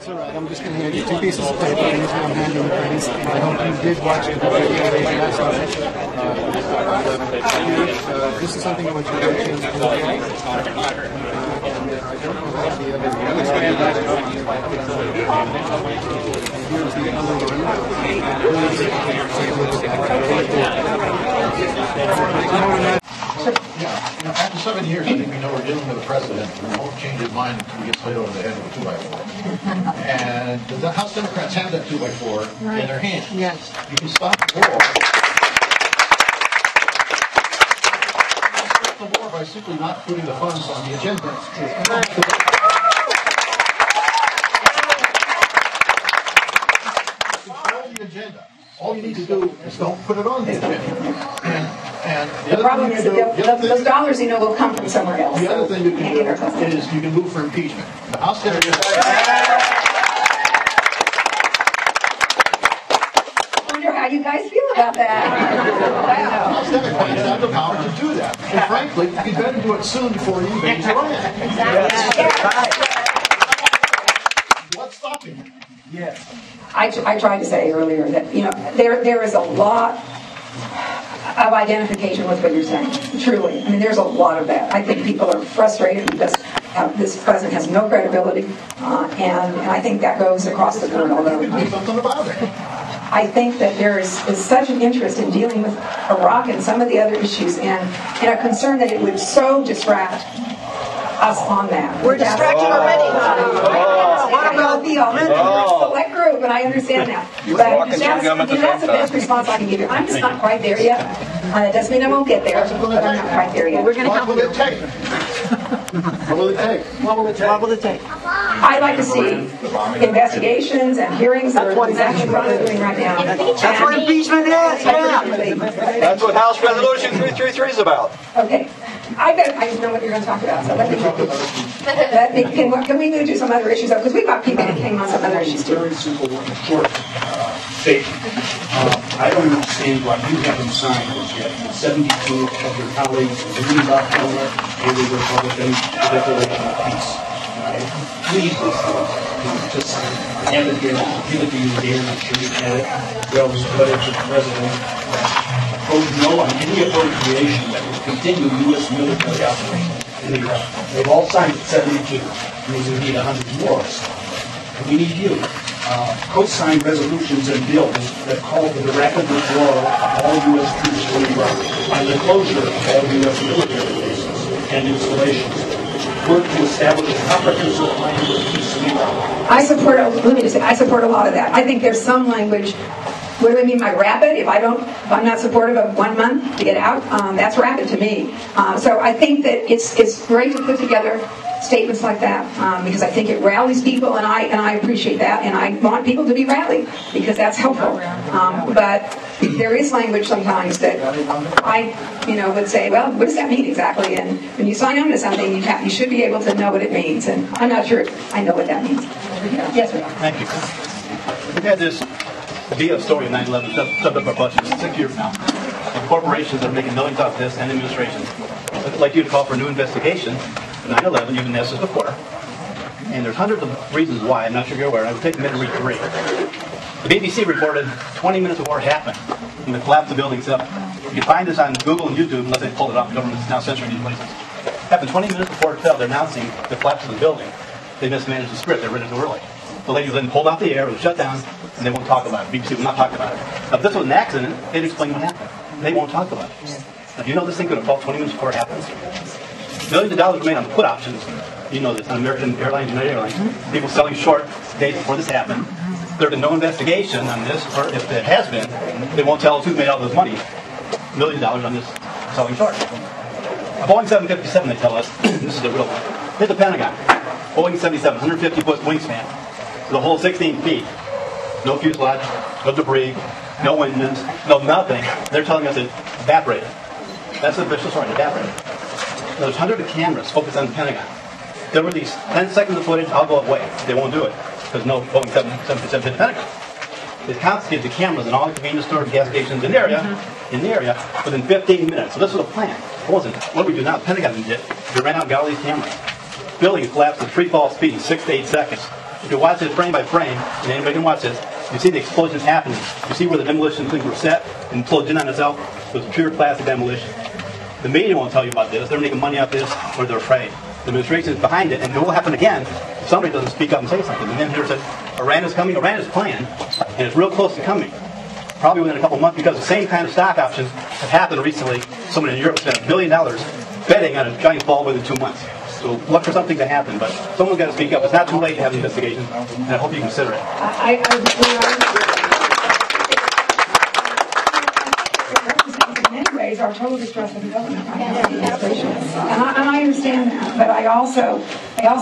It's all right. I'm just going to hand you 2 pieces of paper, and I'm handing the things. I hope you did watch it. This is something I want you to get a chance to look at. Here's the other one. Yeah, after 7 years, I think we know we're dealing with a president who won't change his mind until he gets hit over the head with a 2x4. And the House Democrats have that 2x4 in their hand. Yes. You can stop the war. You can stop the war by simply not putting the funds on the agenda. Control the agenda. All you need to do is don't put it on the agenda. And the problem is that those dollars, will come from somewhere else. The other thing you can do is you can move for impeachment. The House Democrats. I wonder how you guys feel about that. The House Democrats have the power to do that. And frankly, you better do it soon before you invade Iran. What's stopping you? Yes. I tried to say earlier that there is a lot of identification with what you're saying. Truly, there's a lot of that. I think people are frustrated because this president has no credibility, and I think that goes across the board. Although something about it. I think that there is such an interest in dealing with Iraq and some of the other issues, and a concern that it would so distract us on that. We're distracted already. What about the select group? And I understand that. But that's the best response I can give you. I'm just not quite there yet. That doesn't mean I won't get there, but I'm not quite there yet. We're going to help you. What will it take? What will it take? I'd like to see investigations and hearings. That's what exactly what we're doing right now. That's what impeachment is. Yeah. That's what House Resolution 333 is about. Okay. I know what you're going to talk about, so can we move to some other issues? Because we've got people that came on some other issues too. Very simple, short statement. I don't understand why you haven't signed this yet. 72 of your colleagues, including South Carolina, and the Republican, the Declaration of Peace. Please, just have it here, give it to you here, I'm sure you can. Well, but it's the president. No on any appropriation that will continue U.S. military operations in Iraq. They've all signed it 72. And we need 100 more. And we need you. Co-sign resolutions and bills that call for the rapid withdrawal of all U.S. troops from Iraq and the closure of all U.S. military bases and installations. Work to establish a comprehensive plan for peace in Iraq. I support a lot of that. I think there's some language. What do I mean by rapid? If I'm not supportive of 1 month to get out, that's rapid to me. So I think that it's great to put together statements like that because I think it rallies people, and I appreciate that, and I want people to be rallied because that's helpful. But there is language sometimes that I would say, well, what does that mean exactly? And when you sign on to something, you should be able to know what it means, and I'm not sure I know what that means. Yes, sir. Thank you. We've had this BS story of 9/11 shoved up our budget 6 years now. And corporations are making millions off this, and administrations. I'd like you to call for a new investigation of 9/11. You've been asked this before. And there's hundreds of reasons why. I'm not sure you're aware. I would take a minute to read 3. The BBC reported 20 minutes before it happened, and the collapse of the building itself. You can find this on Google and YouTube unless they pulled it off. The government's now censoring these places. It happened 20 minutes before it fell. They're announcing the collapse of the building. They mismanaged the script. They read it too early. The lady was then pulled off the air, it was shut down, and they won't talk about it. BBC will not talk about it. Now, if this was an accident, they'd explain what happened. They won't talk about it. Now, do you know this thing could have fallen 20 minutes before it happened? Millions of dollars were made on put options. You know this, on American Airlines, United Airlines. People selling short days before this happened. There's been no investigation on this, or if it has been, they won't tell us who made all this money. Millions of dollars on this selling short. A Boeing 757, they tell us, this is the real one. Here's the Pentagon. Boeing 77, 150-foot wingspan. The whole 16 feet. No fuselage, no debris, no engines, no nothing. They're telling us it evaporated. That's the official story, it evaporated. Now, there's hundreds of cameras focused on the Pentagon. They'll release 10 seconds of footage, I'll go away. They won't do it, because no Boeing 757 hit the Pentagon. They confiscated the cameras in all the convenience stores, gas stations in the area, within 15 minutes. So this was a plan. It wasn't. What we do now, the Pentagon did, they ran out and got all these cameras. Buildings collapsed at free fall speed in 6 to 8 seconds. If you watch this frame by frame, and anybody can watch this, you see the explosions happening. You see where the demolition things were set and closed in on itself. It was pure plastic demolition. The media won't tell you about this. They're making money off this, or they're afraid. The administration is behind it, and it will happen again if somebody doesn't speak up and say something. And then here's Iran is coming. Iran is planned, and it's real close to coming. Probably within a couple of months, because the same kind of stock options have happened recently. Someone in Europe spent $1 billion betting on a giant fall within 2 months. So look for something to happen, but someone's got to speak up. It's not too late to have an investigation, and I hope you consider it. In many ways, our total distrust of the government right now, the administration. And I understand that, but I also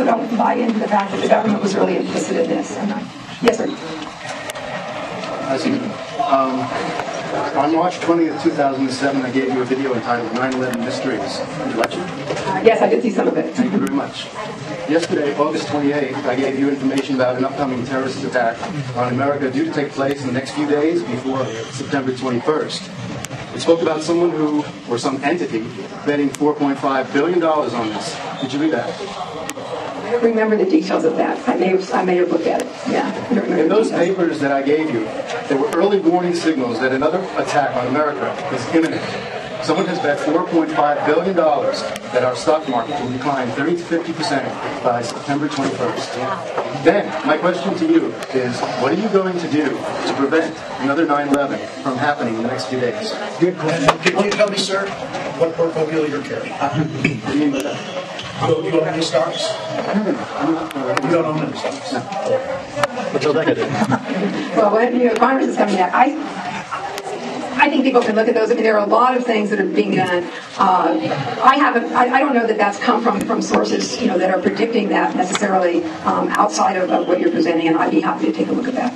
don't buy into the fact that the government was really implicit in this. Yes, sir. On March 20th, 2007, I gave you a video entitled 9/11 Mysteries. Did you watch it? Yes, I did see some of it. Thank you very much. Yesterday, August 28th, I gave you information about an upcoming terrorist attack on America due to take place in the next few days before September 21st. It spoke about someone who, or some entity, betting $4.5 billion on this. Did you read that? I don't remember the details of that. I may have looked at it. Yeah. I don't remember In those the details. papers that I gave you, there were early warning signals that another attack on America is imminent. Someone has bet $4.5 billion that our stock market will decline 30 to 50% by September 21st. Then, my question to you is, what are you going to do to prevent another 9/11 from happening in the next few days? Good question. Can you tell me, sir, what portfolio you're carrying? What do you mean by that? You own any stocks? You don't own any stocks? Well, when Congress is coming out, I think people can look at those. I mean, there are a lot of things that are being done. I don't know that that's come from sources, that are predicting that necessarily outside of what you're presenting, and I'd be happy to take a look at that.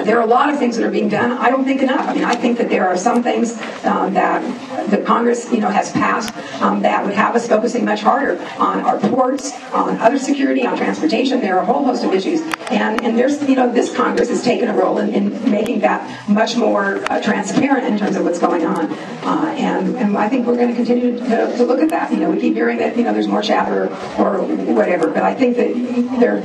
There are a lot of things that are being done. I don't think enough. I mean, I think that there are some things that the Congress, has passed that would have us focusing much harder on our ports, on other security, on transportation. There are a whole host of issues, and there's, this Congress has taken a role in making that much more transparent in terms of what's going on, and I think we're going to continue to look at that. We keep hearing that there's more chatter or whatever, but I think that there are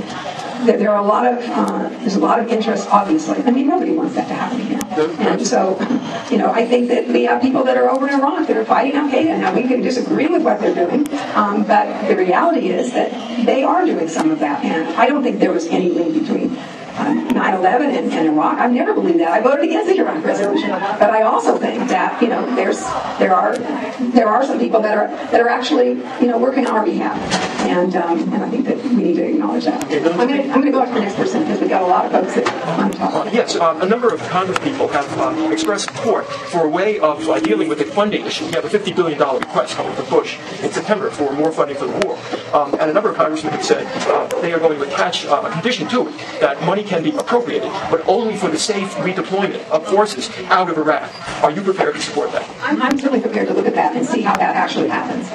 there's a lot of interest. Obviously, I mean, nobody wants that to happen again, and so I think that we have people that are over in Iraq that are fighting Al-Qaeda. Now we can disagree with what they're doing, but the reality is that they are doing some of that, and I don't think there was any link between 9/11 and Iraq. I've never believed that. I voted against the Iraq resolution, but I also think that there are some people that are actually working on our behalf, and I think that we need to acknowledge that. I'm going to go on to the next person because we've got a lot of folks that want to talk. Yes, a number of Congress people have expressed support for a way of dealing with the funding issue. We have a $50 billion request coming from Bush in September for more funding for the war, and a number of congressmen have said they are going to attach a condition to it that money can be appropriated, but only for the safe redeployment of forces out of Iraq. Are you prepared to support that? I'm certainly prepared to look at that and see how that actually happens.